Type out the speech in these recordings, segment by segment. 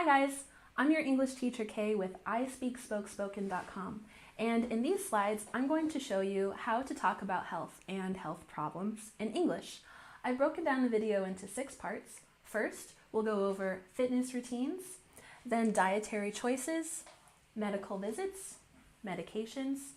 Hi guys, I'm your English teacher Kay with ISpeakSpokeSpoken.com, and in these slides I'm going to show you how to talk about health and health problems in English. I've broken down the video into 6 parts. First, we'll go over fitness routines, then dietary choices, medical visits, medications,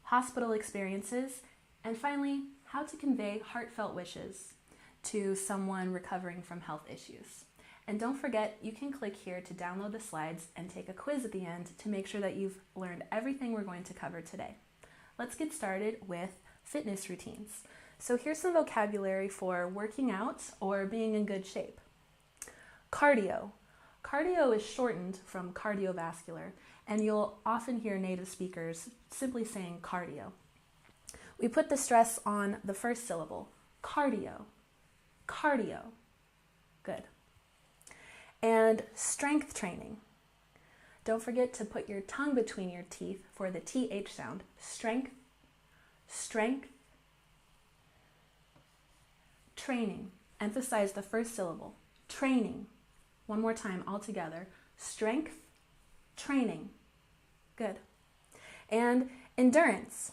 hospital experiences, and finally, how to convey heartfelt wishes to someone recovering from health issues. And don't forget, you can click here to download the slides and take a quiz at the end to make sure that you've learned everything we're going to cover today. Let's get started with fitness routines. So here's some vocabulary for working out or being in good shape. Cardio. Cardio is shortened from cardiovascular, and you'll often hear native speakers simply saying cardio. We put the stress on the first syllable, cardio, cardio. Good. And strength training. Don't forget to put your tongue between your teeth for the TH sound. Strength, strength, training. Emphasize the first syllable. Training. One more time all together. Strength, training. Good. And endurance.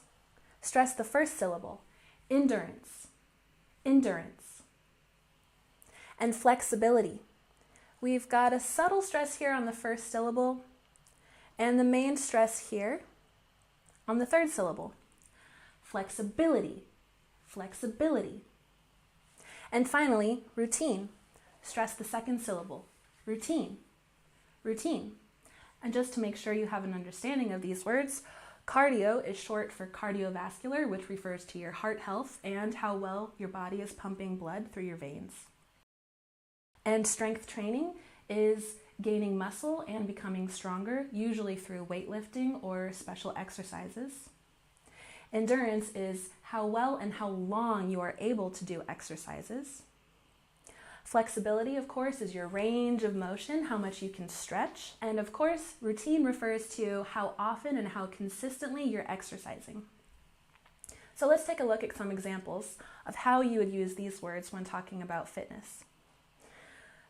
Stress the first syllable. Endurance, endurance. And flexibility. We've got a subtle stress here on the first syllable and the main stress here on the third syllable. Flexibility, flexibility. And finally, routine. Stress the second syllable. Routine, routine. And just to make sure you have an understanding of these words, cardio is short for cardiovascular, which refers to your heart health and how well your body is pumping blood through your veins. And strength training is gaining muscle and becoming stronger, usually through weightlifting or special exercises. Endurance is how well and how long you are able to do exercises. Flexibility, of course, is your range of motion, how much you can stretch. And of course, routine refers to how often and how consistently you're exercising. So let's take a look at some examples of how you would use these words when talking about fitness.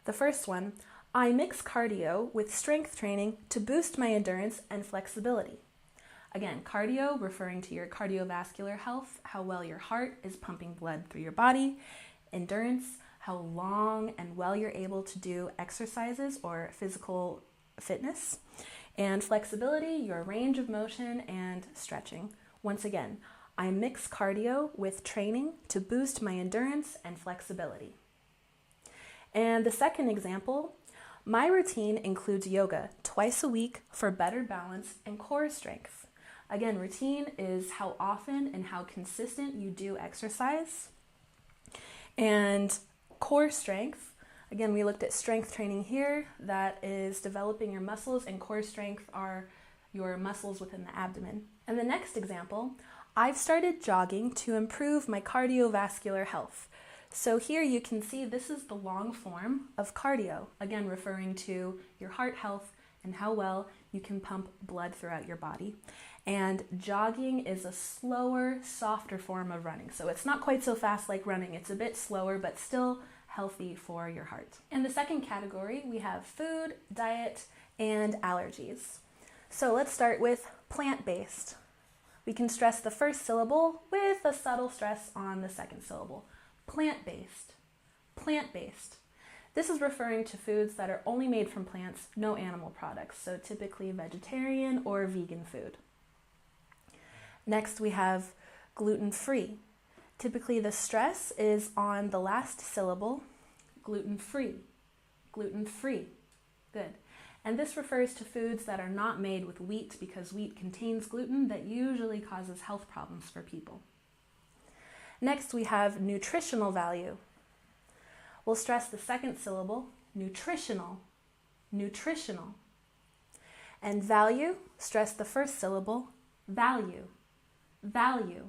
The first one, I mix cardio with strength training to boost my endurance and flexibility. Again, cardio referring to your cardiovascular health, how well your heart is pumping blood through your body. Endurance, how long and well you're able to do exercises or physical fitness. And flexibility, your range of motion and stretching. Once again, I mix cardio with training to boost my endurance and flexibility. And the second example, my routine includes yoga twice a week for better balance and core strength. Again, routine is how often and how consistent you do exercise. And core strength, again, we looked at strength training here. That is developing your muscles, and core strength are your muscles within the abdomen. And the next example, I've started jogging to improve my cardiovascular health. So here you can see this is the long form of cardio, again referring to your heart health and how well you can pump blood throughout your body. And jogging is a slower, softer form of running. So it's not quite so fast like running, it's a bit slower, but still healthy for your heart. In the second category, we have food, diet, and allergies. So let's start with plant-based. We can stress the first syllable with a subtle stress on the second syllable. Plant-based, plant-based. This is referring to foods that are only made from plants, no animal products, so typically vegetarian or vegan food. Next we have gluten-free. Typically the stress is on the last syllable, gluten-free, gluten-free. Good. And this refers to foods that are not made with wheat because wheat contains gluten that usually causes health problems for people. Next, we have nutritional value. We'll stress the second syllable, nutritional, nutritional. And value, stress the first syllable, value, value.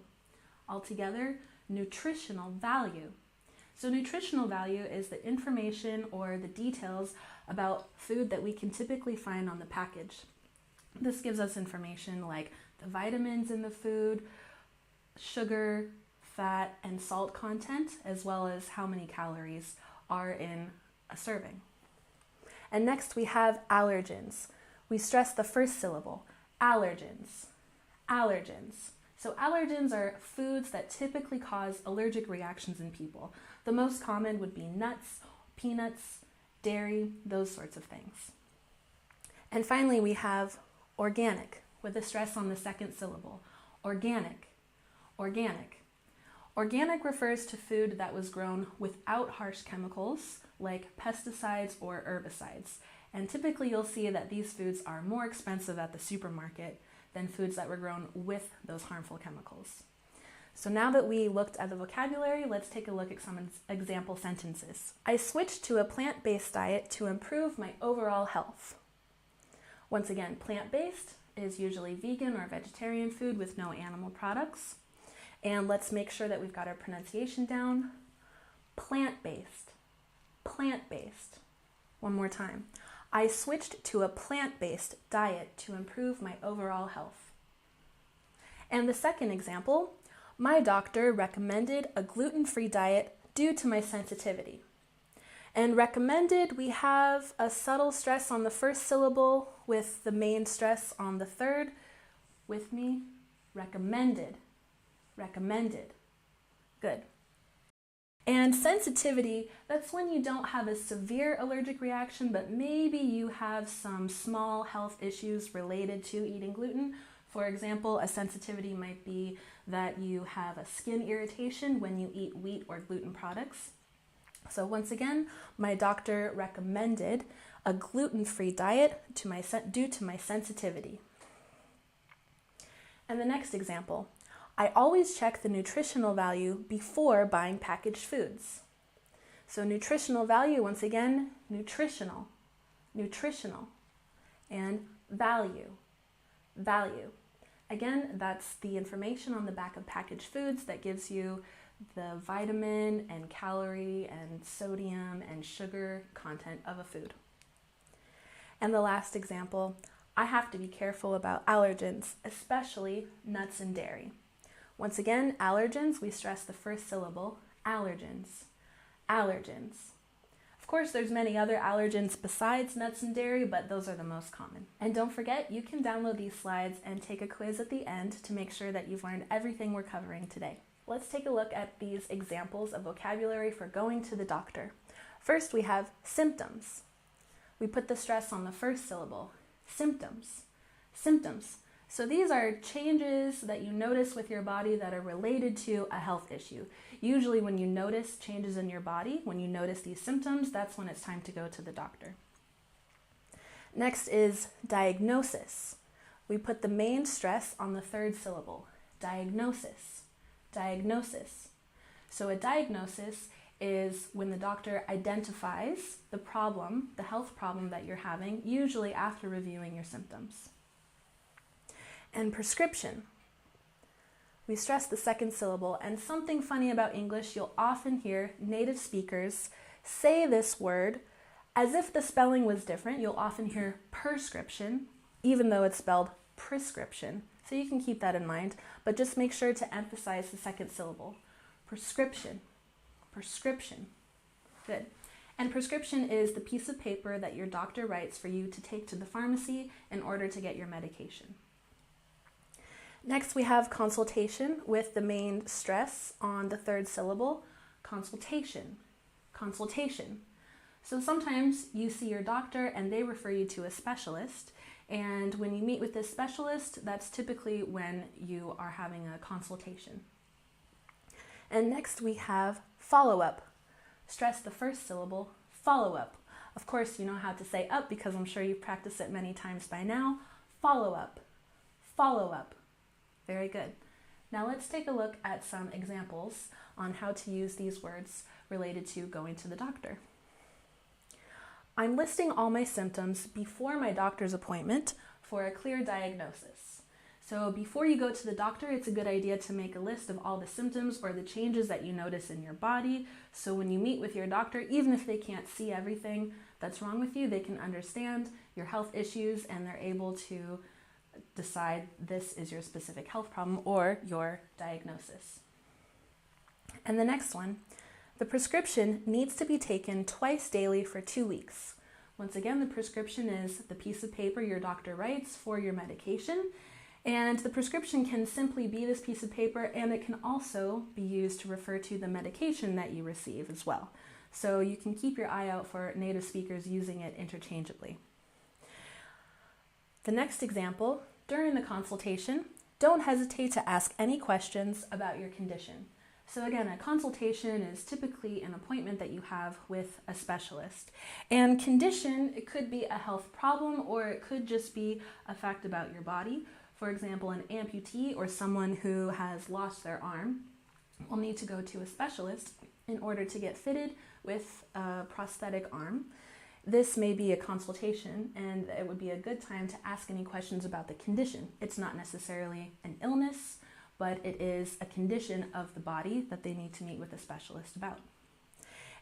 Altogether, nutritional value. So nutritional value is the information or the details about food that we can typically find on the package. This gives us information like the vitamins in the food, sugar, fat, and salt content, as well as how many calories are in a serving. And next we have allergens. We stress the first syllable, allergens, allergens. So allergens are foods that typically cause allergic reactions in people. The most common would be nuts, peanuts, dairy, those sorts of things. And finally, we have organic, with a stress on the second syllable. Organic, organic. Organic refers to food that was grown without harsh chemicals like pesticides or herbicides. And typically you'll see that these foods are more expensive at the supermarket than foods that were grown with those harmful chemicals. So now that we looked at the vocabulary, let's take a look at some example sentences. I switched to a plant-based diet to improve my overall health. Once again, plant-based is usually vegan or vegetarian food with no animal products. And let's make sure that we've got our pronunciation down. Plant-based, plant-based. One more time. I switched to a plant-based diet to improve my overall health. And the second example, my doctor recommended a gluten-free diet due to my sensitivity. And recommended, we have a subtle stress on the first syllable with the main stress on the third. With me, recommended, recommended. Good. And sensitivity, that's when you don't have a severe allergic reaction, but maybe you have some small health issues related to eating gluten. For example, a sensitivity might be that you have a skin irritation when you eat wheat or gluten products. So once again, my doctor recommended a gluten-free diet due to my sensitivity. And the next example, I always check the nutritional value before buying packaged foods. So nutritional value, once again, nutritional, nutritional, and value, value. Again, that's the information on the back of packaged foods that gives you the vitamin and calorie and sodium and sugar content of a food. And the last example, I have to be careful about allergens, especially nuts and dairy. Once again, allergens, we stress the first syllable, allergens, allergens. Of course, there's many other allergens besides nuts and dairy, but those are the most common. And don't forget, you can download these slides and take a quiz at the end to make sure that you've learned everything we're covering today. Let's take a look at these examples of vocabulary for going to the doctor. First, we have symptoms. We put the stress on the first syllable, symptoms, symptoms. So these are changes that you notice with your body that are related to a health issue. Usually when you notice changes in your body, when you notice these symptoms, that's when it's time to go to the doctor. Next is diagnosis. We put the main stress on the third syllable, diagnosis, diagnosis. So a diagnosis is when the doctor identifies the problem, the health problem that you're having, usually after reviewing your symptoms. And prescription. We stress the second syllable, and something funny about English, you'll often hear native speakers say this word as if the spelling was different. You'll often hear prescription, even though it's spelled prescription. So you can keep that in mind, but just make sure to emphasize the second syllable. Prescription, prescription. Good. And prescription is the piece of paper that your doctor writes for you to take to the pharmacy in order to get your medication. Next, we have consultation with the main stress on the third syllable, consultation, consultation. So sometimes you see your doctor and they refer you to a specialist, and when you meet with this specialist, that's typically when you are having a consultation. And next we have follow-up. Stress the first syllable, follow-up. Of course, you know how to say up because I'm sure you've practiced it many times by now. Follow-up, follow-up. Very good. Now let's take a look at some examples on how to use these words related to going to the doctor. I'm listing all my symptoms before my doctor's appointment for a clear diagnosis. So before you go to the doctor, it's a good idea to make a list of all the symptoms or the changes that you notice in your body. So when you meet with your doctor, even if they can't see everything that's wrong with you, they can understand your health issues and they're able to decide this is your specific health problem or your diagnosis. And the next one, the prescription needs to be taken twice daily for 2 weeks. Once again, the prescription is the piece of paper your doctor writes for your medication. And the prescription can simply be this piece of paper, and it can also be used to refer to the medication that you receive as well. So you can keep your eye out for native speakers using it interchangeably. The next example, during the consultation, don't hesitate to ask any questions about your condition. So again, a consultation is typically an appointment that you have with a specialist. And condition, it could be a health problem, or it could just be a fact about your body. For example, an amputee or someone who has lost their arm will need to go to a specialist in order to get fitted with a prosthetic arm. This may be a consultation, and it would be a good time to ask any questions about the condition. It's not necessarily an illness, but it is a condition of the body that they need to meet with a specialist about.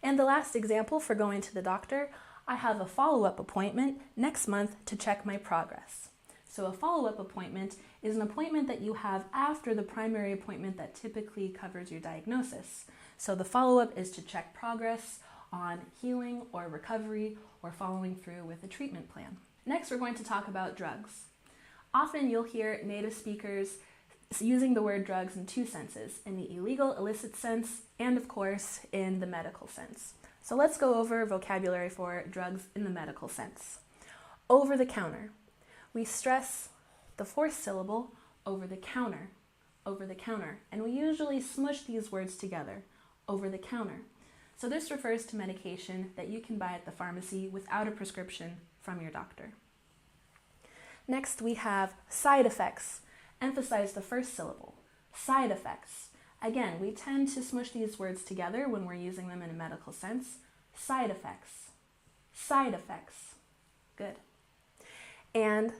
And the last example for going to the doctor, I have a follow-up appointment next month to check my progress. So a follow-up appointment is an appointment that you have after the primary appointment that typically covers your diagnosis. So the follow-up is to check progress on healing or recovery or following through with a treatment plan. Next, we're going to talk about drugs. Often you'll hear native speakers using the word drugs in two senses, in the illegal, illicit sense, and of course, in the medical sense. So let's go over vocabulary for drugs in the medical sense. Over the counter. We stress the fourth syllable, over the counter, and we usually smush these words together, over the counter. So this refers to medication that you can buy at the pharmacy without a prescription from your doctor. Next, we have side effects. Emphasize the first syllable, side effects. Again, we tend to smush these words together when we're using them in a medical sense. Side effects, side effects. Good. And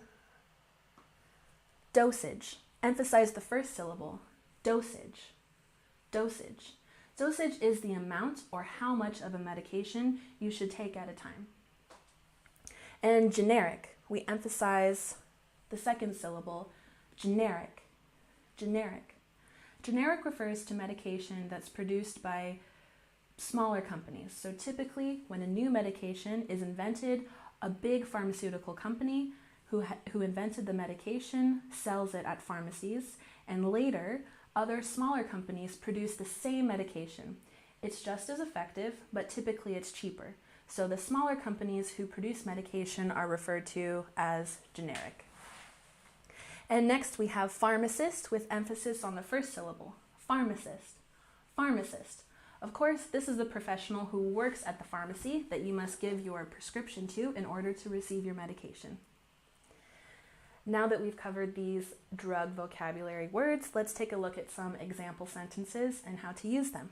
dosage. Emphasize the first syllable, dosage, dosage. Dosage is the amount or how much of a medication you should take at a time. And generic. We emphasize the second syllable, generic, generic. Generic refers to medication that's produced by smaller companies. So typically, when a new medication is invented, a big pharmaceutical company who invented the medication sells it at pharmacies, and later, other smaller companies produce the same medication. It's just as effective, but typically it's cheaper. So the smaller companies who produce medication are referred to as generic. And next we have pharmacist with emphasis on the first syllable. Pharmacist. Pharmacist. Of course, this is the professional who works at the pharmacy that you must give your prescription to in order to receive your medication. Now that we've covered these drug vocabulary words, let's take a look at some example sentences and how to use them.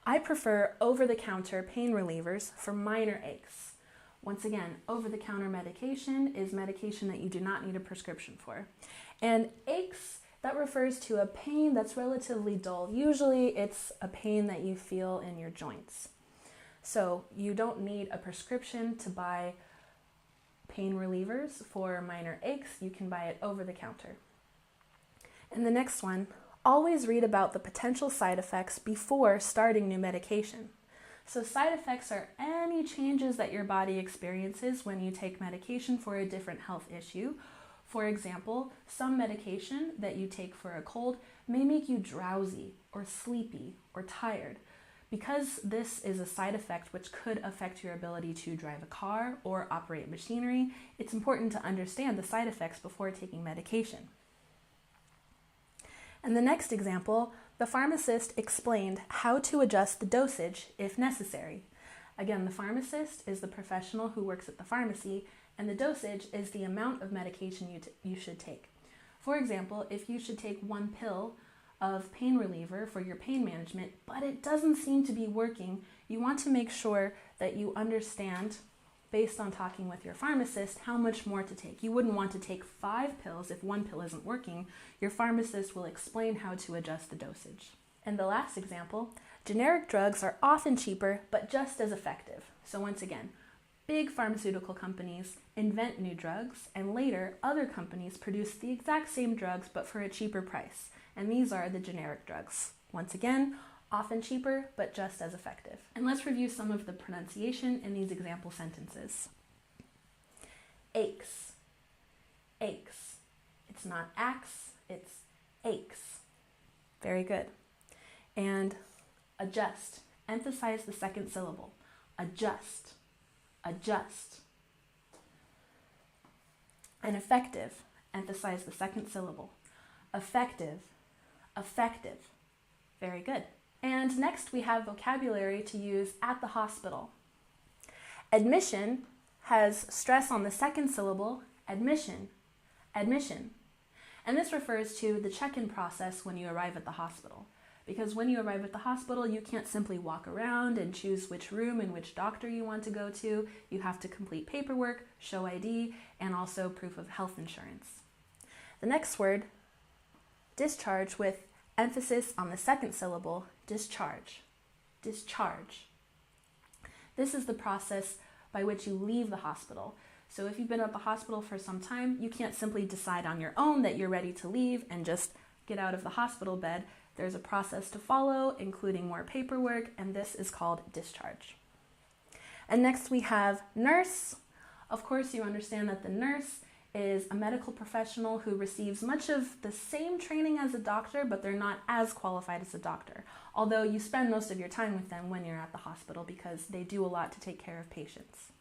I prefer over-the-counter pain relievers for minor aches. Once again, over-the-counter medication is medication that you do not need a prescription for. And aches, that refers to a pain that's relatively dull. Usually it's a pain that you feel in your joints. So you don't need a prescription to buy pain relievers for minor aches. You can buy it over the counter. And the next one, always read about the potential side effects before starting new medication. So side effects are any changes that your body experiences when you take medication for a different health issue. For example, some medication that you take for a cold may make you drowsy or sleepy or tired. Because this is a side effect which could affect your ability to drive a car or operate machinery, it's important to understand the side effects before taking medication. And the next example, the pharmacist explained how to adjust the dosage if necessary. Again, the pharmacist is the professional who works at the pharmacy, and the dosage is the amount of medication you should take. For example, if you should take 1 pill of pain reliever for your pain management, but it doesn't seem to be working, you want to make sure that you understand, based on talking with your pharmacist, how much more to take. You wouldn't want to take 5 pills if 1 pill isn't working. Your pharmacist will explain how to adjust the dosage. And the last example, generic drugs are often cheaper, but just as effective. So once again, big pharmaceutical companies invent new drugs, and later other companies produce the exact same drugs but for a cheaper price. And these are the generic drugs. Once again, Often cheaper, but just as effective. And let's review some of the pronunciation in these example sentences. Aches, aches. It's not axe, it's aches. Very good. And adjust. Emphasize the second syllable. Adjust, adjust. And effective. Emphasize the second syllable. Effective, effective. Very good. And next we have vocabulary to use at the hospital. Admission has stress on the second syllable, admission, admission. And this refers to the check-in process when you arrive at the hospital. Because when you arrive at the hospital, you can't simply walk around and choose which room and which doctor you want to go to. You have to complete paperwork, show ID, and also proof of health insurance. The next word, discharge, with emphasis on the second syllable, discharge, discharge. This is the process by which you leave the hospital. So if you've been at the hospital for some time, you can't simply decide on your own that you're ready to leave and just get out of the hospital bed. There's a process to follow, including more paperwork, and this is called discharge. And next we have nurse. Of course, you understand that the nurse is a medical professional who receives much of the same training as a doctor, but they're not as qualified as a doctor. Although you spend most of your time with them when you're at the hospital because they do a lot to take care of patients.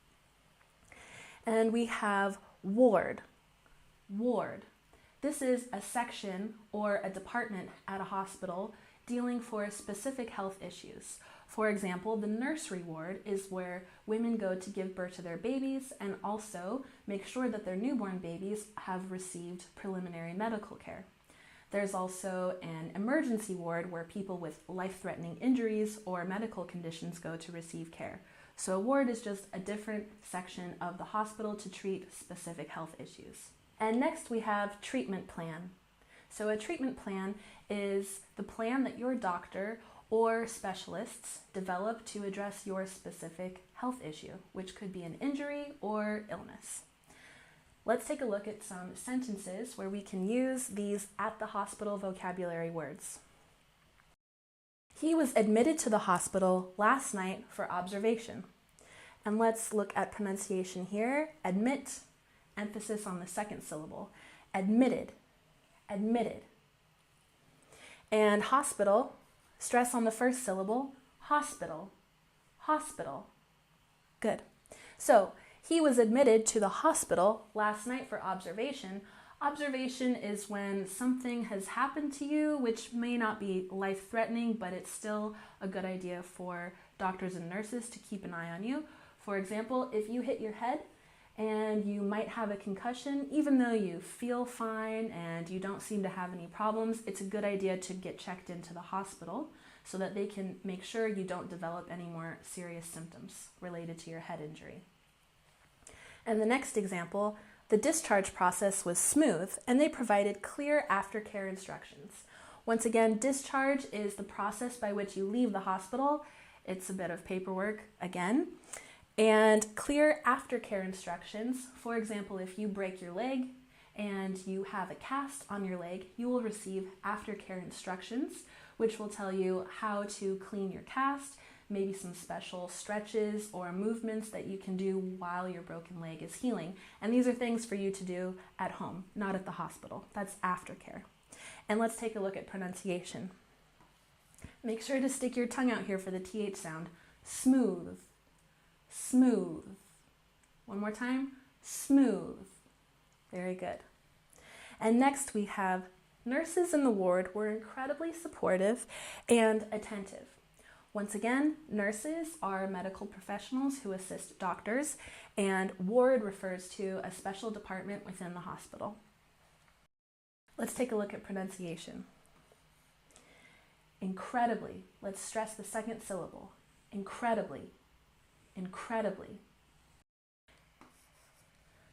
And we have ward. Ward. This is a section or a department at a hospital dealing for specific health issues. For example, the nursery ward is where women go to give birth to their babies and also make sure that their newborn babies have received preliminary medical care. There's also an emergency ward where people with life-threatening injuries or medical conditions go to receive care. So a ward is just a different section of the hospital to treat specific health issues. And next we have treatment plan. So a treatment plan is the plan that your doctor or specialists develop to address your specific health issue, which could be an injury or illness. Let's take a look at some sentences where we can use these at the hospital vocabulary words. He was admitted to the hospital last night for observation. And let's look at pronunciation here. Admit, emphasis on the second syllable. Admitted, admitted. And hospital, stress on the first syllable. Hospital, hospital. Good. So he was admitted to the hospital last night for observation. Observation is when something has happened to you, which may not be life-threatening, but it's still a good idea for doctors and nurses to keep an eye on you. For example, if you hit your head and you might have a concussion, even though you feel fine and you don't seem to have any problems, it's a good idea to get checked into the hospital so that they can make sure you don't develop any more serious symptoms related to your head injury. And the next example, the discharge process was smooth and they provided clear aftercare instructions. Once again, discharge is the process by which you leave the hospital. It's a bit of paperwork again. And clear aftercare instructions, for example, if you break your leg and you have a cast on your leg, you will receive aftercare instructions, which will tell you how to clean your cast, maybe some special stretches or movements that you can do while your broken leg is healing. And these are things for you to do at home, not at the hospital. That's aftercare. And let's take a look at pronunciation. Make sure to stick your tongue out here for the TH sound. Smooth, smooth. One more time. Smooth. Very good. And next we have nurses in the ward were incredibly supportive and attentive. Once again, nurses are medical professionals who assist doctors, and ward refers to a special department within the hospital. Let's take a look at pronunciation. Incredibly. Let's stress the second syllable. Incredibly. Incredibly.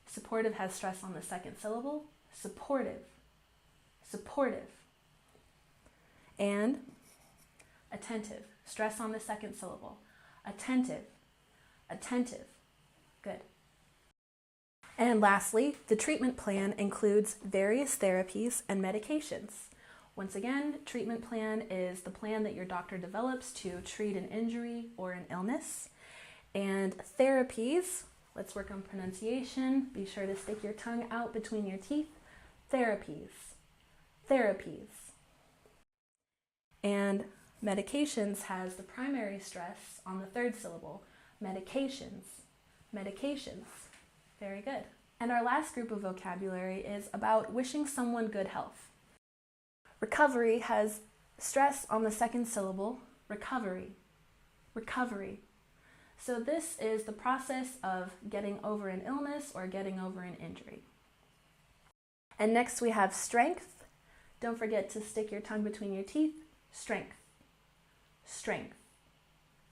Supportive has stress on the second syllable. Supportive. Supportive. And attentive. Stress on the second syllable. Attentive. Attentive. Good. And lastly, the treatment plan includes various therapies and medications. Once again, treatment plan is the plan that your doctor develops to treat an injury or an illness. And therapies, let's work on pronunciation. Be sure to stick your tongue out between your teeth. Therapies. Therapies. And medications has the primary stress on the third syllable. Medications. Medications. Very good. And our last group of vocabulary is about wishing someone good health. Recovery has stress on the second syllable. Recovery. Recovery. So this is the process of getting over an illness or getting over an injury. And next we have strength. Don't forget to stick your tongue between your teeth. Strength. Strength.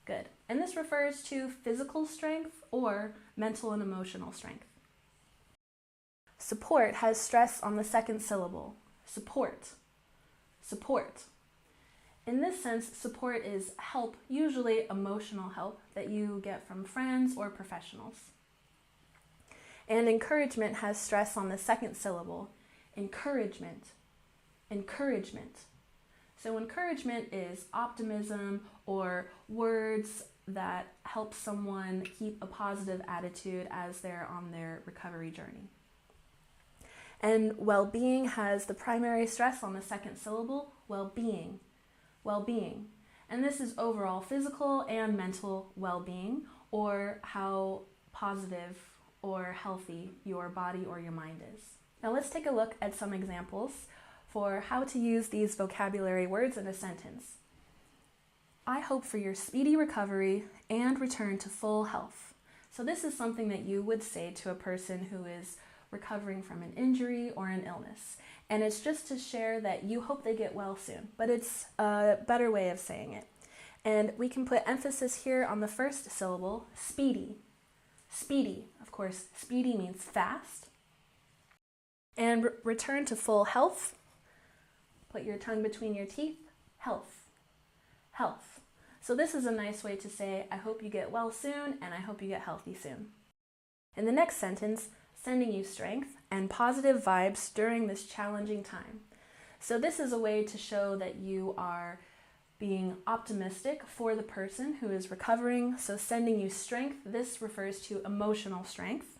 Good. And this refers to physical strength or mental and emotional strength. Support has stress on the second syllable. Support. Support. In this sense, support is help, usually emotional help that you get from friends or professionals. And encouragement has stress on the second syllable. Encouragement. Encouragement. So encouragement is optimism or words that help someone keep a positive attitude as they're on their recovery journey. And well-being has the primary stress on the second syllable. Well-being. Well-being. And this is overall physical and mental well-being, or how positive or healthy your body or your mind is. Now let's take a look at some examples for how to use these vocabulary words in a sentence. I hope for your speedy recovery and return to full health. So this is something that you would say to a person who is recovering from an injury or an illness. And it's just to share that you hope they get well soon, but it's a better way of saying it. And we can put emphasis here on the first syllable, speedy. Speedy. Of course, speedy means fast. And return to full health. Put your tongue between your teeth. Health. Health. So this is a nice way to say, I hope you get well soon and I hope you get healthy soon. In the next sentence, sending you strength and positive vibes during this challenging time. So this is a way to show that you are being optimistic for the person who is recovering. So sending you strength, this refers to emotional strength.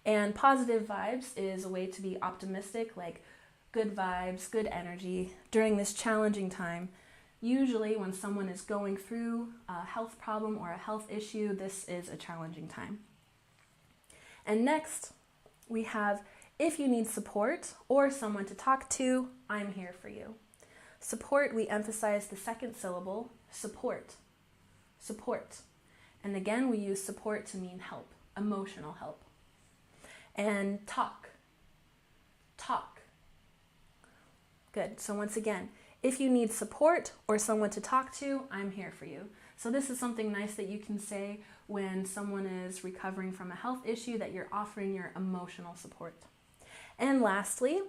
And positive vibes is a way to be optimistic, like good vibes, good energy during this challenging time. Usually when someone is going through a health problem or a health issue, this is a challenging time. And next, we have, if you need support or someone to talk to, I'm here for you. Support, we emphasize the second syllable, support. Support. And again, we use support to mean help, emotional help. And talk. Talk. Good. So once again, if you need support or someone to talk to, I'm here for you. So this is something nice that you can say when someone is recovering from a health issue, that you're offering your emotional support. And lastly,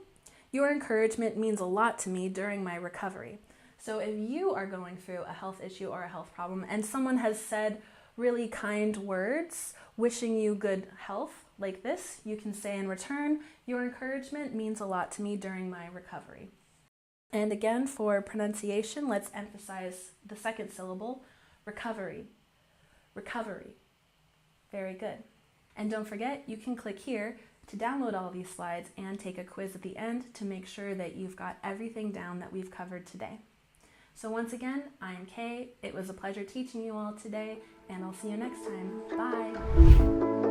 your encouragement means a lot to me during my recovery. So if you are going through a health issue or a health problem and someone has said really kind words wishing you good health like this, you can say in return, your encouragement means a lot to me during my recovery. And again, for pronunciation, let's emphasize the second syllable, recovery. Recovery. Very good. And don't forget, you can click here to download all these slides and take a quiz at the end to make sure that you've got everything down that we've covered today. So once again, I'm Kay. It was a pleasure teaching you all today, and I'll see you next time. Bye.